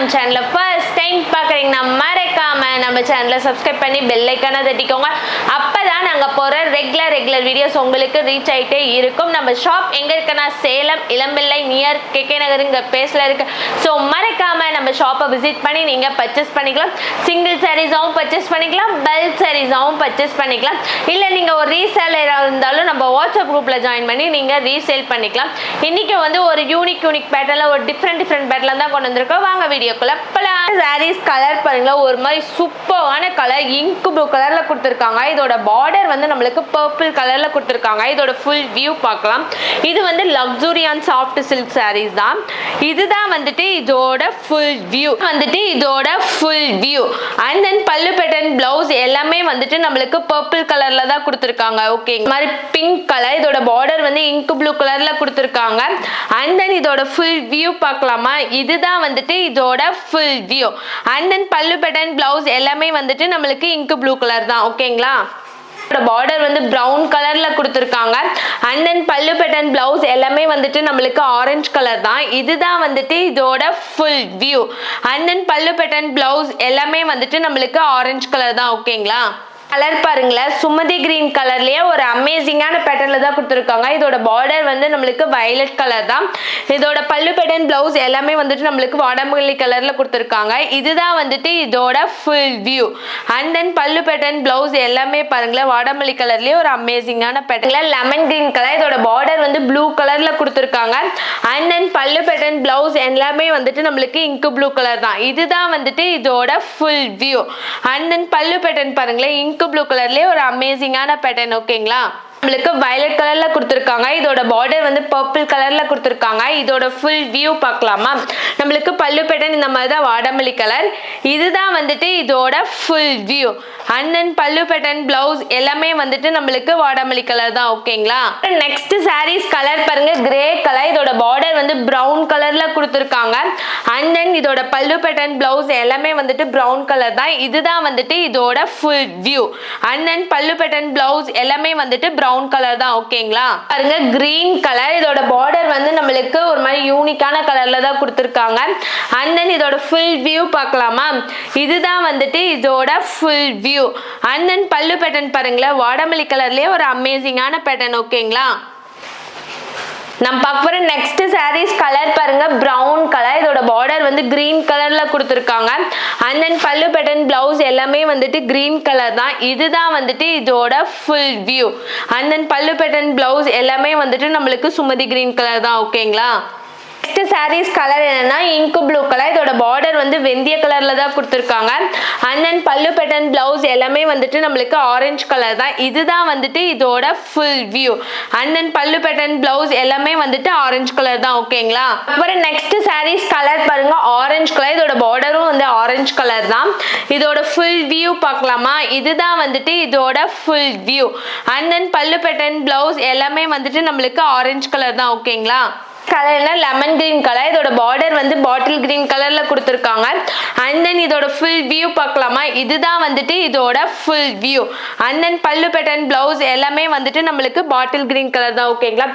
நம்ம சேனலை first time பார்க்குறீங்கன்னா மறக்காம நம்ம சேனலை சப்ஸ்கிரைப் பண்ணி பெல் ஐக்கானை தட்டிக்கோங்க. அப்பதான் நாங்கள் போகிற ரெகுலர் வீடியோஸ் உங்களுக்கு ரீச் ஆகிட்டே இருக்கும். நம்ம ஷாப் எங்கே இருக்குன்னா சேலம் இளம்பிள்ளை நியர் கேகே நகருங்க பேஸில் இருக்கு. ஸோ மறக்காம நம்ம ஷாப்பை விசிட் பண்ணி நீங்கள் பர்ச்சேஸ் பண்ணிக்கலாம். சிங்கிள் சாரீஸாகவும் பர்ச்சேஸ் பண்ணிக்கலாம், பல்க் சாரீஸாகவும் பர்ச்சேஸ் பண்ணிக்கலாம். இல்லை நீங்கள் ஒரு ரீசேலராக இருந்தாலும் நம்ம வாட்ஸ்அப் குரூப்பில் ஜாயின் பண்ணி நீங்கள் ரீசேல் பண்ணிக்கலாம். இன்றைக்கி வந்து ஒரு யூனிக் பேட்டர்னில் ஒரு டிஃப்ரெண்ட் பேட்டர்ல தான் கொண்டு வந்திருக்கோம். வாங்க வீடியோக்குள்ள போலாம். சாரீஸ் கலர் பாருங்களா, ஒரு மாதிரி சூப்பரான கலர் இங்க் ப்ளூ கலர்ல கொடுத்துருக்காங்க. இதோட பார்டர் வந்து நம்மளுக்கு பர்பிள் கலர்ல கொடுத்துருக்காங்க. இதோட ஃபுல் வியூ பார்க்கலாம். இது வந்து luxury and soft silk saris தான். இதுதான் வந்துட்டு இதோட ஃபுல் வியூ அண்ட் தென் பல்லு பேட்டர்ன் பிளவுஸ் எல்லாமே வந்துட்டு நம்மளுக்கு பர்பிள் கலர்ல தான் கொடுத்துருக்காங்க. ஓகே, இந்த மாதிரி பிங்க் கலர். இதோட பார்டர் வந்து இங்க் ப்ளூ கலர்ல கொடுத்துருக்காங்க. அண்ட் தென் இதோட ஃபுல் வியூ பார்க்கலாமா. இதுதான் வந்துட்டு இதோட ஃபுல் வியூ அண்ட் தென் பல்லு பேட்டர்ன் பிளவுஸ் எல்லாமே வந்துட்டு நம்மளுக்கு இங்க் ப்ளூ கலர் தான். ஓகேங்களா, பார்டர் வந்து பிரவுன் கலர்ல கொடுத்துருக்காங்க. அண்ட் தென் பல்லு பேட்டர்ன் பிளவுஸ் எல்லாமே வந்துட்டு நம்மளுக்கு ஆரஞ்சு கலர் தான். இதுதான் வந்துட்டு இதோட ஃபுல் வியூ அண்ட் தென் பல்லு பேட்டர்ன் பிளவுஸ் எல்லாமே வந்துட்டு நம்மளுக்கு ஆரஞ்சு கலர் தான். ஓகேங்களா, கலர் பாருங்களேன், சுமதி கிரீன் கலர்லயே ஒரு அமேசிங்கான பேட்டர்ன்ல தான் கொடுத்துருக்காங்க. இதோட பார்டர் வந்து நம்மளுக்கு வயலட் கலர் தான். இதோட பல்லு பேட்டர்ன் பிளவுஸ் எல்லாமே வந்துட்டு நம்மளுக்கு வாடாமல்லி கலர்ல கொடுத்துருக்காங்க. இதுதான் வந்துட்டு இதோட ஃபுல் வியூ அண்ட் தென் பல்லு பேட்டர்ன் பிளவுஸ் எல்லாமே பாருங்களேன் வாடாமல்லி கலர்லயே ஒரு அமேசிங்கான பேட்டர்ன்ல லெமன் கிரீன் கலர். இதோட பார்டர் வந்து ப்ளூ கலர்ல கொடுத்துருக்காங்க. அண்ட் தென் பல்லு பேட்டர்ன் பிளவுஸ் எல்லாமே வந்துட்டு நம்மளுக்கு இங்க் ப்ளூ கலர் தான். இதுதான் வந்துட்டு இதோட ஃபுல் வியூ அண்ட் தென் பல்லு பேட்டர்ன் பாருங்களேன் ப்ளூ கலர்லயே ஒரு அமேசிங்கான பேட்டர்ன். ஓகேங்களா, நம்மளுக்கு வயலட் கலர்ல கொடுத்துருக்காங்க. இதோட பார்டர் வந்து பர்பிள் கலர்ல கொடுத்துருக்காங்க. இதோட ஃபுல் வியூ பார்க்கலாமா. நம்மளுக்கு பல்லு பேட்டர்ன் இந்த மாதிரி தான் வாடாமல்லி கலர். இதுதான் வந்துட்டு இதோட ஃபுல் வியூ அண்ட் தென் பல்லு பேட்டர்ன் பிளவுஸ் எல்லாமே வந்துட்டு நம்மளுக்கு வாடாமல்லி கலர் தான். ஓகேங்களா, நெக்ஸ்ட் சாரீஸ் கலர் பாருங்க, கிரே கலர். இதோட பார்டர் வந்து பிரவுன் கலர்ல கொடுத்துருக்காங்க. அண்ட் தென் இதோட பல்லு பேட்டர்ன் பிளவுஸ் எல்லாமே வந்துட்டு பிரவுன் கலர் தான். இதுதான் வந்துட்டு இதோட ஃபுல் வியூ அண்ட் தென் பல்லு பேட்டர்ன் பிளவுஸ் எல்லாமே வந்துட்டு பிரவுன் கலர் தான். ஓகேங்களா, பாருங்க கிரீன் கலர். இதோட பார்டர் வந்து நம்மளுக்கு ஒரு மாதிரி யூனிக்கான கலர்ல தான் கொடுத்துருக்காங்க. அண்ட் தென் இதோட ஃபுல் வியூ பார்க்கலாமா. இதுதான் வந்துட்டு இதோட ஃபுல் வியூ அண்ட் தென் பல்லு பேட்டர்ன் பாருங்களேன் வாடாமல்லி கலர்லயே ஒரு அமேசிங்கான பேட்டர்ன். ஓகேங்களா, நம்ம பார்க்க போற நெக்ஸ்ட் சாரீஸ் கலர் பாருங்க, பிரவுன் கலர். இதோட பார்டர் வந்து கிரீன் கலர்ல கொடுத்துருக்காங்க. அண்ட் தென் பல்லு பேட்டர்ன் பிளவுஸ் எல்லாமே வந்துட்டு கிரீன் கலர் தான். இதுதான் வந்துட்டு இதோட ஃபுல் வியூ அண்ட் தென் பல்லு பேட்டர்ன் பிளவுஸ் எல்லாமே வந்துட்டு நம்மளுக்கு சுமதி கிரீன் கலர் தான். ஓகேங்களா, நெக்ஸ்ட் சாரீஸ் கலர் என்னன்னா இங்க் ப்ளூ கலர். இதோட பார்டர் வந்து வெந்தய கலர்ல தான் கொடுத்துருக்காங்க. அண்ட் தென் பல்லு பேட்டர்ன் பிளவுஸ் எல்லாமே வந்துட்டு நம்மளுக்கு ஆரஞ்சு கலர் தான். இதுதான் வந்துட்டு இதோட ஃபுல் வியூ அண்ட் தென் பல்லு பேட்டர்ன் பிளவுஸ் எல்லாமே வந்துட்டு ஆரஞ்சு கலர் தான். ஓகேங்களா, அப்புறம் நெக்ஸ்ட் சாரீஸ் கலர் பாருங்க, ஆரஞ்சு கலர். இதோட பார்டரும் வந்து ஆரஞ்சு கலர் தான். இதோட ஃபுல் வியூ பார்க்கலாமா. இதுதான் வந்துட்டு இதோட ஃபுல் வியூ அண்ட் தென் பல்லு பேட்டர்ன் பிளவுஸ் எல்லாமே வந்துட்டு நம்மளுக்கு ஆரஞ்சு கலர் தான். ஓகேங்களா, கலர்னா லெமன் கிரீன் கலர். இதோட பார்டர் வந்து பாட்டில் கிரீன் கலர்ல கொடுத்துருக்காங்க. அண்ட் தென் இதோட ஃபுல் வியூ பார்க்கலாமா. இதுதான் வந்துட்டு இதோட ஃபுல் வியூ அண்ட் தென் பல்லு பேட்டர்ன் பிளவுஸ் எல்லாமே வந்துட்டு நம்மளுக்கு பாட்டில் கிரீன் கலர் தான். ஓகேங்களா,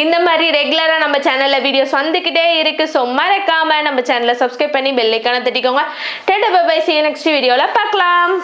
இந்த மாதிரி ரெகுலரா நம்ம சேனல்ல வீடியோஸ் வந்துகிட்டே இருக்கு. ஸோ மறக்காம நம்ம சேனலை சப்ஸ்கிரைப் பண்ணி பெல் ஐக்கானை தட்டிக்கோங்க. Tata bye bye, see you next வீடியோல பார்க்கலாம்.